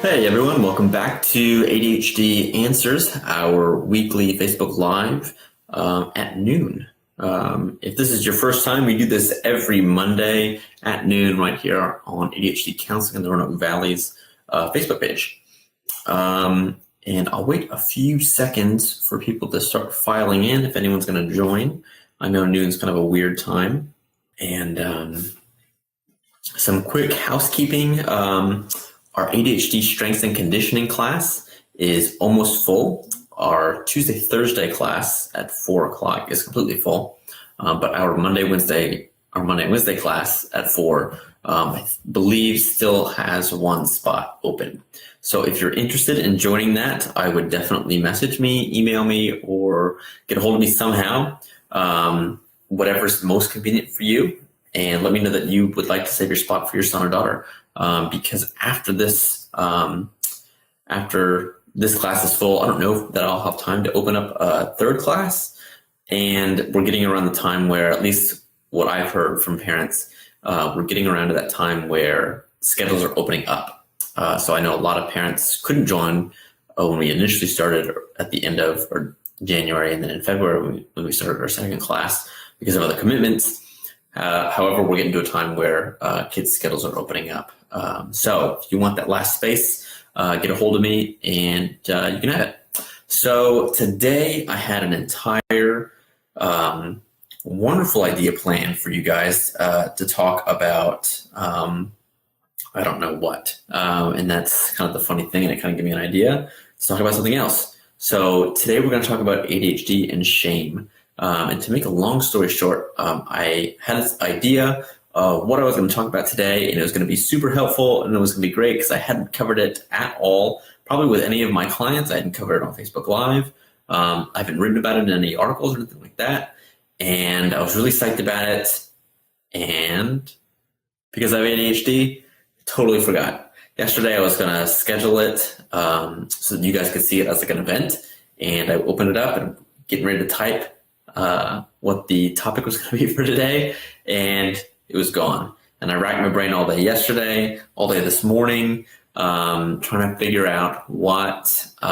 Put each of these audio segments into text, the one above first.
Hey everyone, welcome back to ADHD Answers, our weekly Facebook Live at noon. If this is your first time, we do this every Monday at noon right here on ADHD Counseling in the Roanoke Valley's Facebook page. And I'll wait a few seconds for people to start filing in if anyone's going to join. I know noon's kind of a weird time. And some quick housekeeping. Our ADHD Strengths and Conditioning class is almost full. Our Tuesday-Thursday class at 4 o'clock is completely full. But our Monday-Wednesday class at 4, I believe still has one spot open. So if you're interested in joining that, I would definitely message me, email me, or get a hold of me somehow, whatever's most convenient for you. And let me know that you would like to save your spot for your son or daughter. Because after this class is full, I don't know that I'll have time to open up a third class. And we're getting around the time where, at least what I've heard from parents, we're getting around to that time where schedules are opening up. So I know a lot of parents couldn't join when we initially started at the end of January, and then in February when we started our second class because of other commitments. However, we're getting to a time where kids' schedules are opening up. So if you want that last space, get a hold of me and you can have it. So today I had an entire wonderful idea planned for you guys to talk about, I don't know what. And that's kind of the funny thing, and it kind of gave me an idea to talk about something else. So today we're going to talk about ADHD and shame. And to make a long story short, I had this idea of what I was going to talk about today, and it was going to be super helpful, and it was going to be great because I hadn't covered it at all, probably with any of my clients. I hadn't covered it on Facebook Live. I haven't written about it in any articles or anything like that, and I was really psyched about it. And because I have ADHD, totally forgot. Yesterday I was going to schedule it so that you guys could see it as like an event, and I opened it up and getting ready to type what the topic was going to be for today, and it was gone. And I racked my brain all day yesterday, all day this morning, trying to figure out what we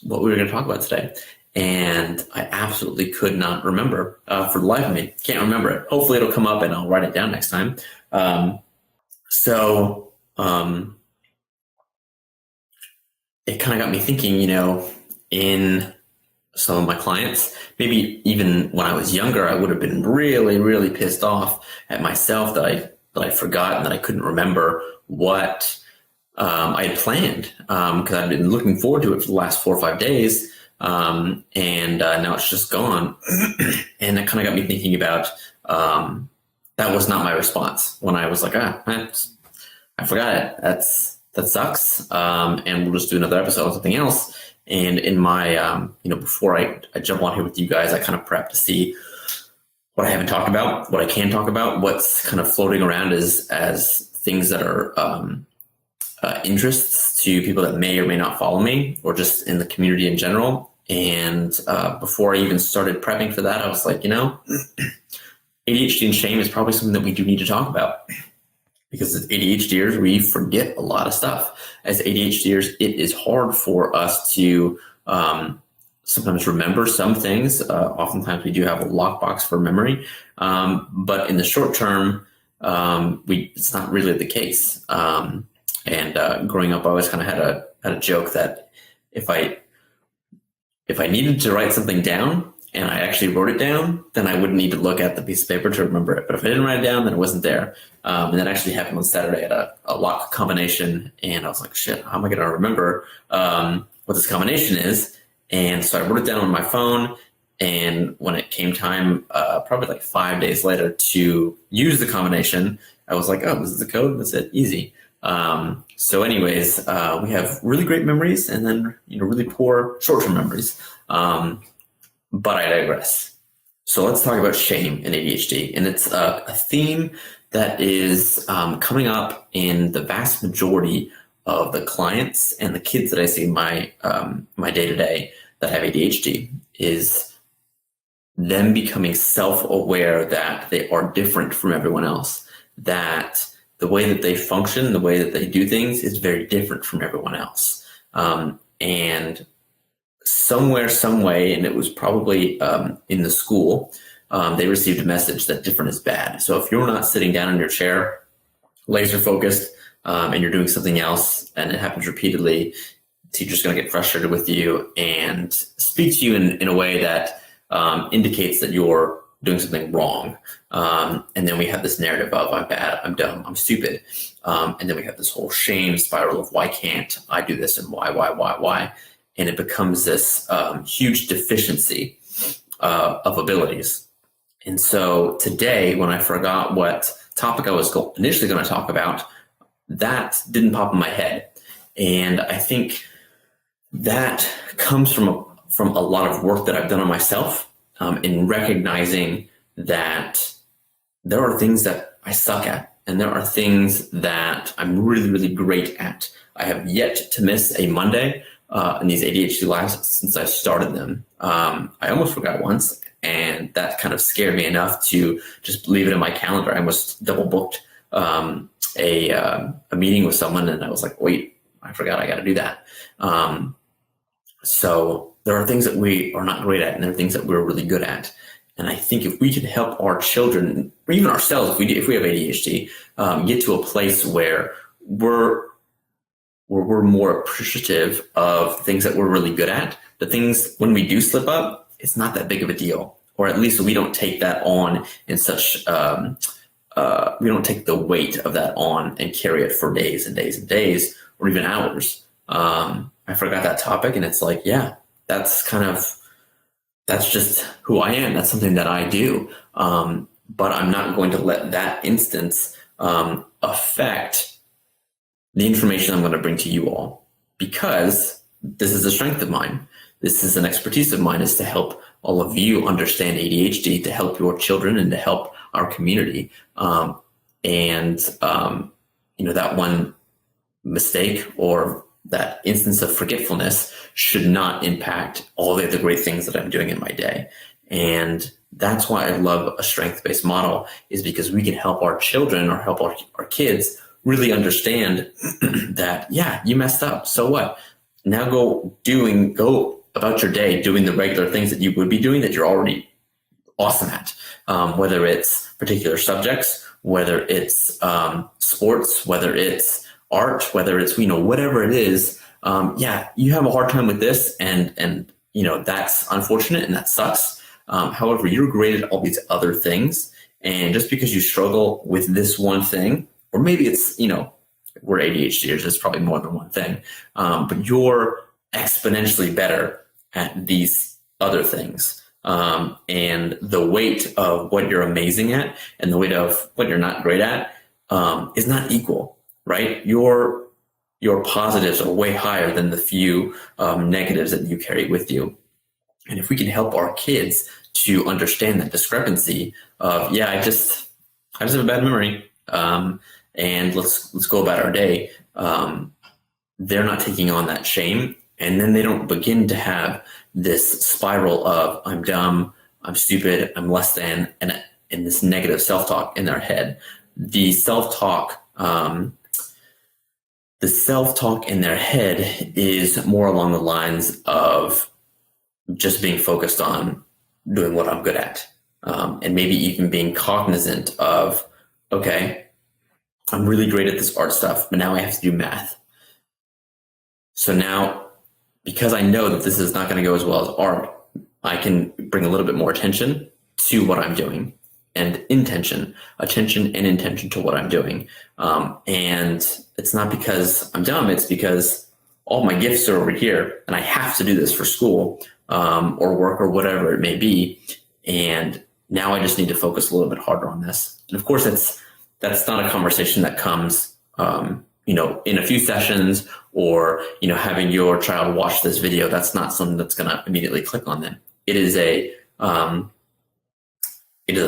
were going to talk about today. And I absolutely could not remember for the life of me. Can't remember it. Hopefully it'll come up and I'll write it down next time. So it kind of got me thinking, in some of my clients, maybe even when I was younger, I would have been really, really pissed off at myself that I forgot and that I couldn't remember what I had planned, because I've been looking forward to it for the last 4 or 5 days, and now it's just gone. And that kind of got me thinking about that was not my response when I was like, I forgot it. That sucks, and we'll just do another episode on something else. And in my, before I jump on here with you guys, I kind of prep to see what I haven't talked about, what I can talk about, what's kind of floating around as things that are interests to people that may or may not follow me, or just in the community in general. And before I even started prepping for that, I was like, ADHD and shame is probably something that we do need to talk about. Because as ADHDers, we forget a lot of stuff. As ADHDers, it is hard for us to sometimes remember some things. Oftentimes, we do have a lockbox for memory. But in the short term, it's not really the case. And growing up, I always kind of had a joke that if I needed to write something down, and I actually wrote it down, then I wouldn't need to look at the piece of paper to remember it. But if I didn't write it down, then it wasn't there. And that actually happened on Saturday at a lock combination. And I was like, shit, how am I going to remember what this combination is? And so I wrote it down on my phone. And when it came time, probably like 5 days later, to use the combination, I was like, oh, this is the code? That's it. Easy. So anyways, we have really great memories and then, really poor short-term memories. But I digress. So let's talk about shame and ADHD. And it's a theme that is coming up in the vast majority of the clients and the kids that I see in my day-to-day that have ADHD, is them becoming self-aware that they are different from everyone else, that the way that they function, the way that they do things is very different from everyone else. And somewhere, some way, and it was probably in the school, they received a message that different is bad. So if you're not sitting down in your chair, laser focused, and you're doing something else, and it happens repeatedly, teacher's going to get frustrated with you and speak to you in a way that indicates that you're doing something wrong. And then we have this narrative of I'm bad, I'm dumb, I'm stupid. And then we have this whole shame spiral of why can't I do this and why? And it becomes this huge deficiency of abilities. And so today, when I forgot what topic I was initially going to talk about, that didn't pop in my head. And I think that comes from a lot of work that I've done on myself, in recognizing that there are things that I suck at, and there are things that I'm really, really great at. I have yet to miss a Monday in these ADHD lives since I started them. I almost forgot once, and that kind of scared me enough to just leave it in my calendar. I almost double booked a meeting with someone, and I was like, wait, I forgot I got to do that. So there are things that we are not great at, and there are things that we're really good at. And I think if we could help our children, or even ourselves, if we have ADHD, get to a place where we're more appreciative of things that we're really good at, the things when we do slip up, it's not that big of a deal, or at least we don't take that on in such. We don't take the weight of that on and carry it for days and days and days, or even hours. I forgot that topic, and it's like, yeah, that's just who I am. That's something that I do. But I'm not going to let that instance affect the information I'm going to bring to you all, because this is a strength of mine. This is an expertise of mine, is to help all of you understand ADHD, to help your children, and to help our community. That one mistake or that instance of forgetfulness should not impact all the other great things that I'm doing in my day. And that's why I love a strength-based model, is because we can help our children, or help our kids really understand that, yeah, you messed up. So what? Now go about your day doing the regular things that you would be doing that you're already awesome at, whether it's particular subjects, whether it's sports, whether it's art, whether it's, whatever it is. You have a hard time with this, and that's unfortunate and that sucks. However, you're great at all these other things. And just because you struggle with this one thing, or maybe it's, we're ADHDers, it's probably more than one thing, but you're exponentially better at these other things. And the weight of what you're amazing at and the weight of what you're not great at is not equal, right? Your positives are way higher than the few negatives that you carry with you. And if we can help our kids to understand that discrepancy of, I just have a bad memory, and let's go about our day, they're not taking on that shame. And then they don't begin to have this spiral of I'm dumb, I'm stupid, I'm less than, and this negative self-talk in their head. The self-talk in their head is more along the lines of just being focused on doing what I'm good at. And maybe even being cognizant of, okay, I'm really great at this art stuff, but now I have to do math. So now, because I know that this is not going to go as well as art, I can bring a little bit more attention to what I'm doing, and attention and intention to what I'm doing. And it's not because I'm dumb, it's because all my gifts are over here and I have to do this for school or work or whatever it may be. And now I just need to focus a little bit harder on this. And of course, that's not a conversation that comes in a few sessions, or having your child watch this video. That's not something that's going to immediately click on them. It is a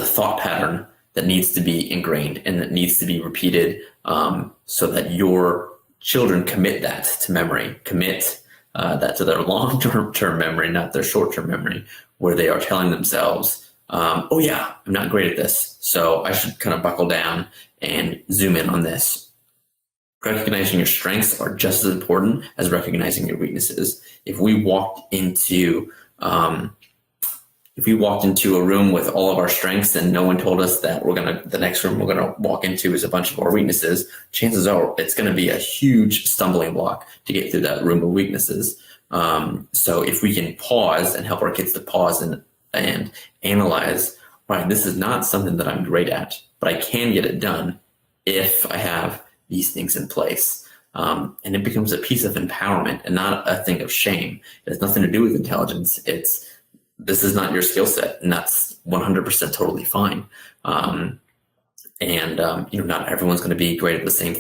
thought pattern that needs to be ingrained and that needs to be repeated, so that your children commit that to memory, commit that to their long-term memory, not their short-term memory, where they are telling themselves, I'm not great at this, so I should kind of buckle down and zoom in on this. Recognizing your strengths are just as important as recognizing your weaknesses. If we walked into a room with all of our strengths and no one told us that the next room we're gonna walk into is a bunch of our weaknesses, chances are it's gonna be a huge stumbling block to get through that room of weaknesses. So if we can pause and help our kids to pause and analyze, right, this is not something that I'm great at, but I can get it done if I have these things in place. And it becomes a piece of empowerment and not a thing of shame. It has nothing to do with intelligence. This is not your skill set, and that's 100% totally fine. Not everyone's going to be great at the same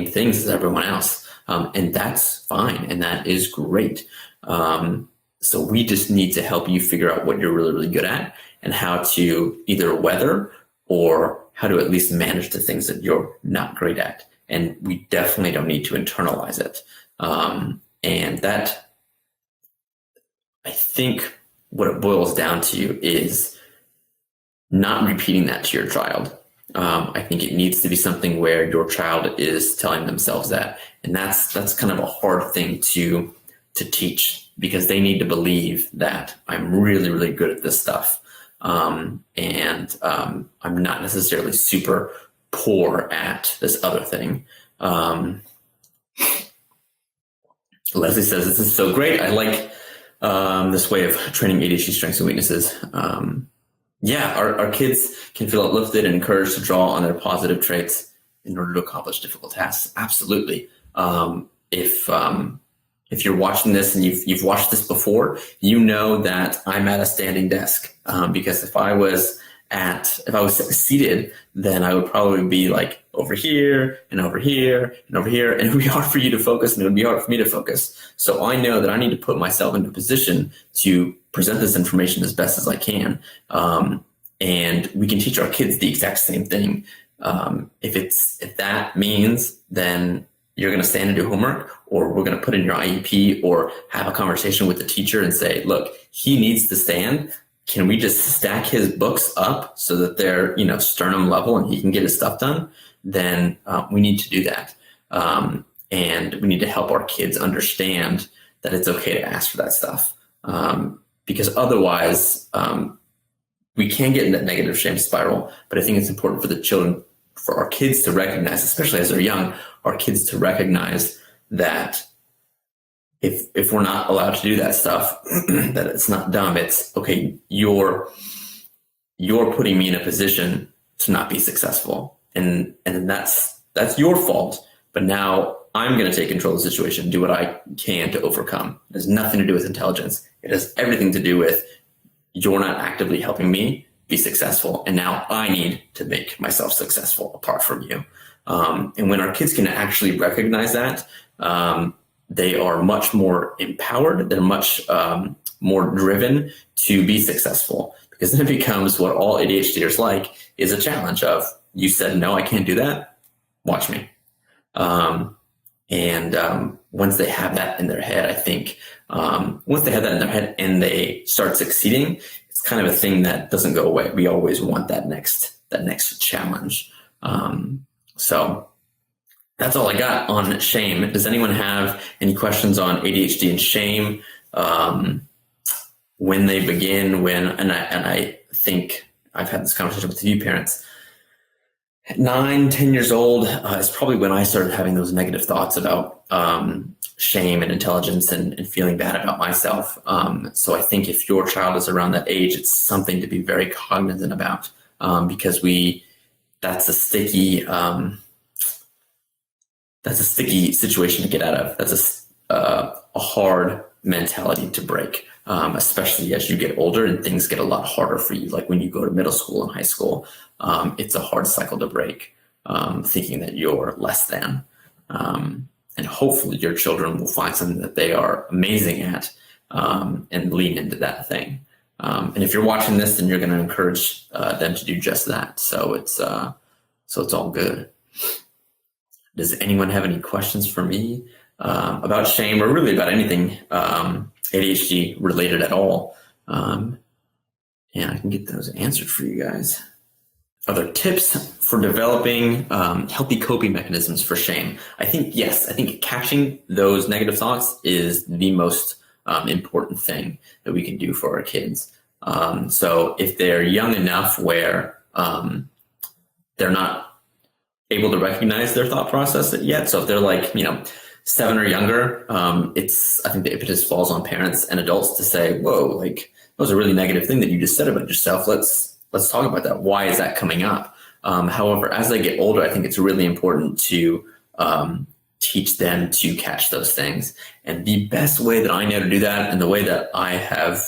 things as everyone else. And that's fine. And that is great. So we just need to help you figure out what you're really, really good at and how to either weather or how to at least manage the things that you're not great at. And we definitely don't need to internalize it. And that, I think what it boils down to is not repeating that to your child. I think it needs to be something where your child is telling themselves that. And that's kind of a hard thing to teach, because they need to believe that I'm really, really good at this stuff. I'm not necessarily super poor at this other thing. Leslie says, this is so great. I like this way of training ADHD strengths and weaknesses. Our kids can feel uplifted and encouraged to draw on their positive traits in order to accomplish difficult tasks. Absolutely. If you're watching this and you've watched this before, you know that I'm at a standing desk, because if I was seated, then I would probably be like over here and over here and over here, and it would be hard for you to focus and it would be hard for me to focus. So I know that I need to put myself into a position to present this information as best as I can. And we can teach our kids the exact same thing. If that means then you're going to stand and do homework, or we're going to put in your IEP or have a conversation with the teacher and say, look, he needs to stand. Can we just stack his books up so that they're, sternum level and he can get his stuff done? Then we need to do that. And we need to help our kids understand that it's okay to ask for that stuff. Because otherwise we can get in that negative shame spiral. But I think it's important for our kids to recognize, especially as they're young, our kids to recognize that if we're not allowed to do that stuff, that it's not dumb. It's okay. You're putting me in a position to not be successful, and that's your fault. But now I'm going to take control of the situation and do what I can to overcome. It has nothing to do with intelligence. It has everything to do with you're not actively helping me be successful, and now I need to make myself successful apart from you. And when our kids can actually recognize that, they are much more empowered. They're much more driven to be successful, because then it becomes what all ADHDers like is a challenge of, you said, no, I can't do that. Watch me. Once they have that in their head, I think once they have that in their head and they start succeeding, it's kind of a thing that doesn't go away. We always want that next challenge. So that's all I got on shame. Does anyone have any questions on ADHD and shame? When they begin, and I think I've had this conversation with a few parents. At 9, 10 years old is probably when I started having those negative thoughts about shame and intelligence and feeling bad about myself. So I think if your child is around that age, it's something to be very cognizant about, because that's a sticky situation to get out of. That's a hard mentality to break, especially as you get older and things get a lot harder for you. Like when you go to middle school and high school, it's a hard cycle to break, thinking that you're less than. And hopefully your children will find something that they are amazing at, and lean into that thing. And if you're watching this, then you're going to encourage them to do just that. So it's all good. Does anyone have any questions for me about shame, or really about anything ADHD related at all? And I can get those answered for you guys. other tips for developing healthy coping mechanisms for shame? I think catching those negative thoughts is the most important thing that we can do for our kids. So if they're young enough where they're not able to recognize their thought process yet, so if they're like 7 or younger, I think the impetus falls on parents and adults to say, whoa, like that was a really negative thing that you just said about yourself. Let's talk about that. Why is that coming up? However, as they get older, I think it's really important to teach them to catch those things. And the best way that I know to do that, and the way that I have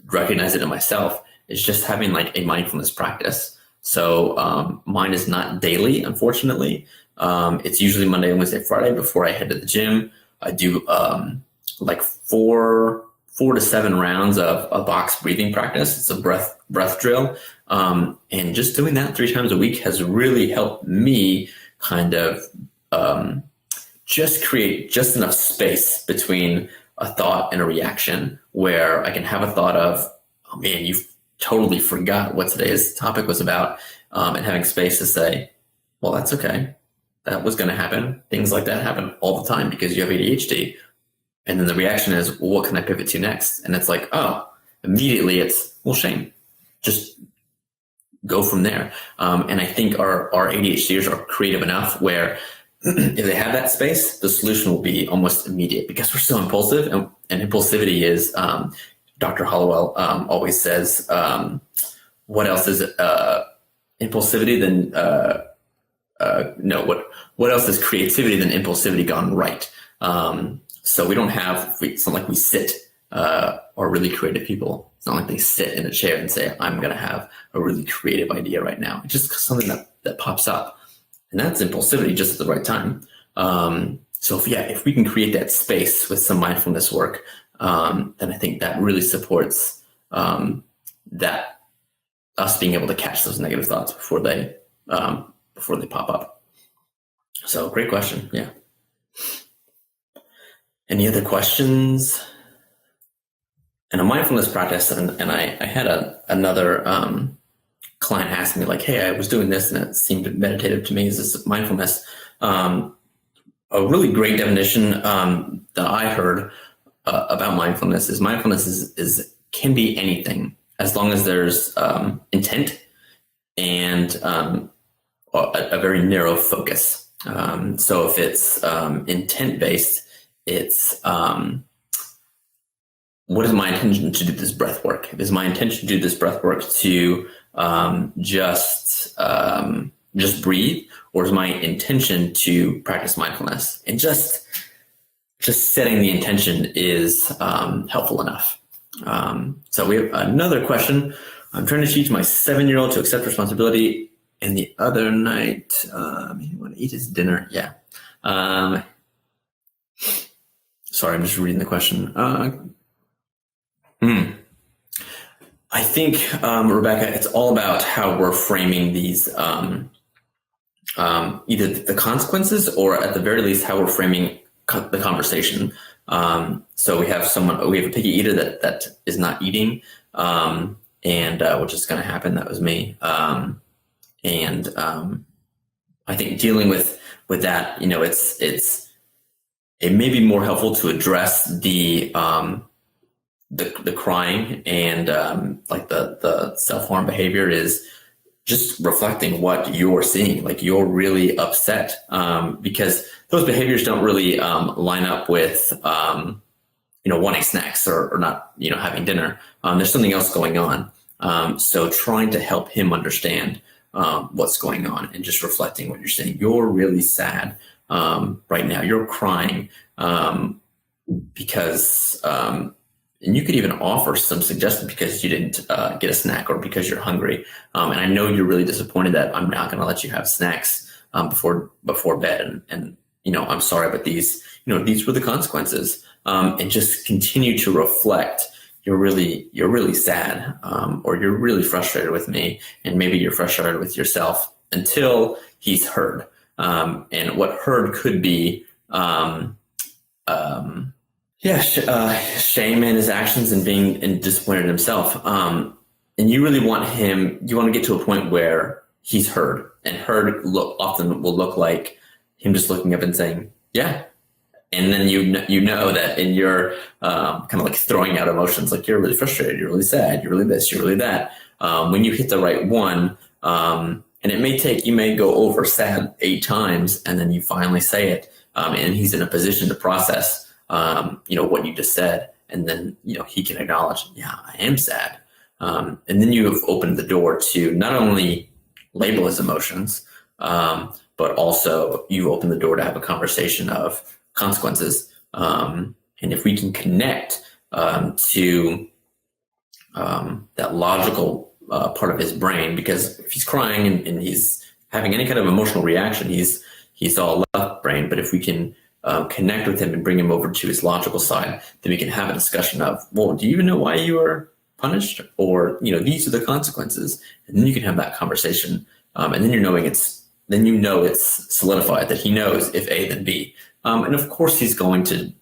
recognized it in myself, is just having like a mindfulness practice. So mine is not daily, unfortunately. It's usually Monday, Wednesday, Friday before I head to the gym. I do like four to 7 rounds of a box breathing practice. It's a breath drill. And just doing that 3 times a week has really helped me kind of just create just enough space between a thought and a reaction, where I can have a thought of, oh man, you totally forgot what today's topic was about, and having space to say, well, that's okay. That was going to happen. Things like that happen all the time because you have ADHD. And then the reaction is, well, what can I pivot to next? And it's like, oh, immediately it's, well, shame. Just go from there. And I think our ADHDers are creative enough where if they have that space, the solution will be almost immediate, because we're so impulsive. And impulsivity is, Dr. Hollowell always says, what else is impulsivity than, what else is creativity than impulsivity gone right? So we don't have, it's not like we sit, or really creative people. It's not like they sit in a chair and say, I'm going to have a really creative idea right now. It's just something that pops up. And that's impulsivity just at the right time. So if we can create that space with some mindfulness work, then I think that really supports that us being able to catch those negative thoughts before they pop up. So great question. Yeah. Any other questions? And a mindfulness practice, and I had another client ask me like, hey, I was doing this and it seemed meditative to me. Is this mindfulness? A really great definition that I heard about mindfulness is can be anything as long as there's intent and a very narrow focus. So if it's intent based, it's what is my intention to do this breath work? Is my intention to do this breath work to just breathe, or is my intention to practice mindfulness? And just setting the intention is helpful enough. So we have another question. I'm trying to teach my 7-year-old to accept responsibility, and the other night he wanted to eat his dinner. Yeah. Sorry, I'm just reading the question. I think, Rebecca, it's all about how we're framing these, either the consequences, or at the very least, how we're framing the conversation. So we have a picky eater that is not eating, and which is going to happen. That was me. And I think dealing with that, it may be more helpful to address the crying and like the self-harm behavior is just reflecting what you're seeing. Like, you're really upset because those behaviors don't really line up with wanting snacks or not having dinner. There's something else going on. So trying to help him understand what's going on and just reflecting what you're saying. You're really sad right now. You're crying because and you could even offer some suggestions because you didn't get a snack, or because you're hungry. And I know you're really disappointed that I'm not going to let you have snacks before bed. And I'm sorry, but these were the consequences. And just continue to reflect. You're really sad, or you're really frustrated with me, and maybe you're frustrated with yourself, until he's heard. And what heard could be, shame in his actions and being disappointed in himself. and you really want him, you want to get to a point where he's heard, and heard often will look like him just looking up and saying, yeah. And then you know that in your kind of like throwing out emotions, like you're really frustrated, you're really sad, you're really this, you're really that. When you hit the right one, and it may take, you may go over sad 8 times, and then you finally say it, and he's in a position to process, what you just said, and then he can acknowledge, yeah, I am sad, and then you have opened the door to not only label his emotions, but also you open the door to have a conversation of consequences. And if we can connect to that logical part of his brain, because if he's crying and he's having any kind of emotional reaction, he's all left brain. But if we can connect with him and bring him over to his logical side, then we can have a discussion of, well, do you even know why you were punished? Or, these are the consequences. And then you can have that conversation. And then it's solidified that he knows if A, then B. And of course he's going to,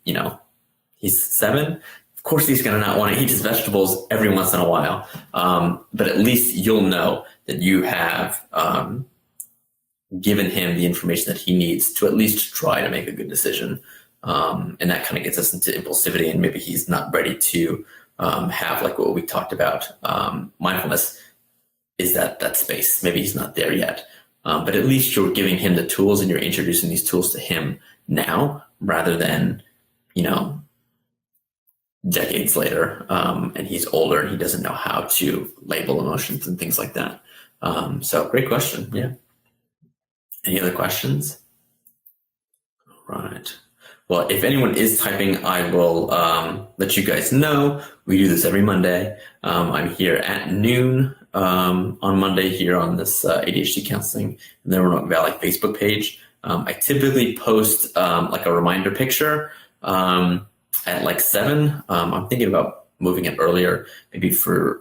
he's 7. Of course he's going to not want to eat his vegetables every once in a while. But at least you'll know that you have given him the information that he needs to at least try to make a good decision. And that kind of gets us into impulsivity, and maybe he's not ready to have like what we talked about. Mindfulness is that space. Maybe he's not there yet. But at least you're giving him the tools, and you're introducing these tools to him now, rather than, decades later, and he's older and he doesn't know how to label emotions and things like that. So great question. Yeah. Any other questions? All right. Well, if anyone is typing, I will let you guys know. We do this every Monday. I'm here at noon on Monday here on this ADHD counseling in the Roanoke Valley Facebook page. I typically post like a reminder picture at like 7. I'm thinking about moving it earlier, maybe for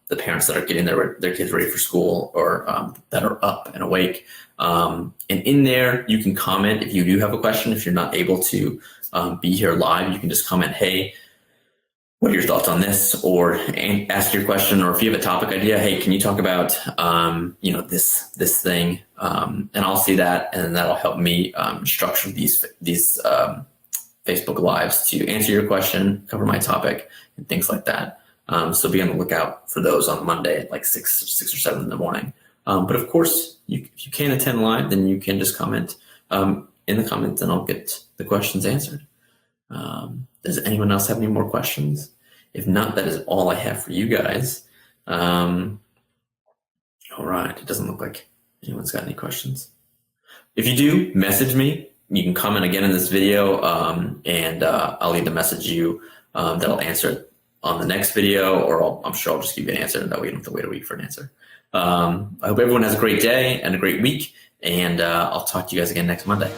the parents that are getting their kids ready for school, or that are up and awake. And in there, you can comment if you do have a question. If you're not able to be here live, you can just comment, hey, what are your thoughts on this? Or ask your question. Or if you have a topic idea, hey, can you talk about this thing? And I'll see that, and that'll help me structure these Facebook Lives to answer your question, cover my topic, and things like that. So be on the lookout for those on Monday at like 6 or 7 in the morning. But of course, if you can't attend live, then you can just comment in the comments, and I'll get the questions answered. Does anyone else have any more questions? If not, that is all I have for you guys. All right. It doesn't look like anyone's got any questions. If you do, message me. You can comment again in this video, and I'll either message you that I'll answer it on the next video, or I'm sure I'll just give you an answer, and that way you don't have to wait a week for an answer. I hope everyone has a great day and a great week, and I'll talk to you guys again next Monday.